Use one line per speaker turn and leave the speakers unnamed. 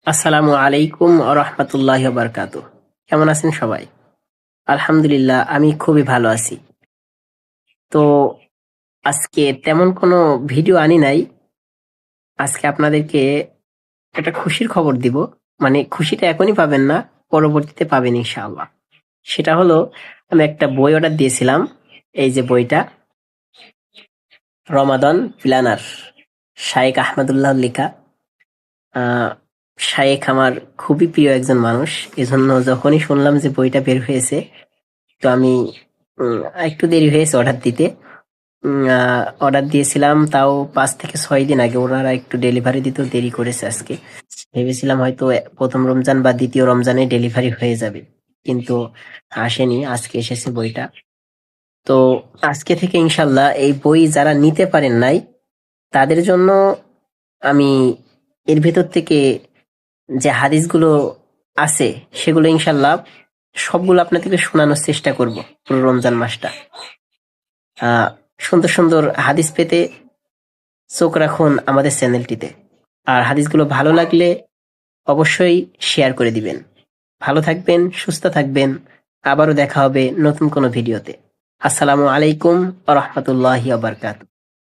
আসসালামু আলাইকুম রহমতুল্লাহ বারকাতু। কেমন আছেন সবাই? আলহামদুলিল্লাহ, আমি খুবই ভালো আছি। তো আজকে তেমন কোনো ভিডিও আনি নাই। আজকে আপনাদেরকে একটা খুশির খবর দিব। মানে খুশিটা এখনই পাবেন না, পরবর্তীতে পাবেন ইনশাআল্লাহ। সেটা হলো, আমি একটা বই অর্ডার দিয়েছিলাম। এই যে বইটা, রমাদান প্ল্যানার, শায়েখ আহমদুল্লাহ লেখা। আহ শায়েখ আমার খুবই প্রিয় একজন মানুষ। এজন্য যখনই শুনলাম যে বইটা বের হয়েছে, তো আমি একটু দেরি হয়েছে অর্ডার দিতে। অর্ডার দিয়েছিলাম তাও 5 থেকে 6 দিন আগে। ওনারা একটু ডেলিভারি দিতেও দেরি করেছে আজকে। ভেবেছিলাম হয়তো প্রথম রমজান বা দ্বিতীয় রমজানে ডেলিভারি হয়ে যাবে, কিন্তু আসেনি। আজকে এসেছে বইটা। তো আজকে থেকে ইনশাল্লাহ এই বই যারা নিতে পারেন নাই, তাদের জন্য আমি এর ভেতর থেকে যে হাদিসগুলো আছে, সেগুলো ইনশাল্লাহ সবগুলো আপনাদেরকে শোনানোর চেষ্টা করব পুরো রমজান মাসটা। আহ সুন্দর সুন্দর হাদিস পেতে চোখ রাখুন আমাদের চ্যানেলটিতে। আর হাদিসগুলো ভালো লাগলে অবশ্যই শেয়ার করে দিবেন। ভালো থাকবেন, সুস্থ থাকবেন। আবারও দেখা হবে নতুন কোনো ভিডিওতে। আসসালামু আলাইকুম ওয়া রাহমাতুল্লাহি ওয়া বারাকাতুহু।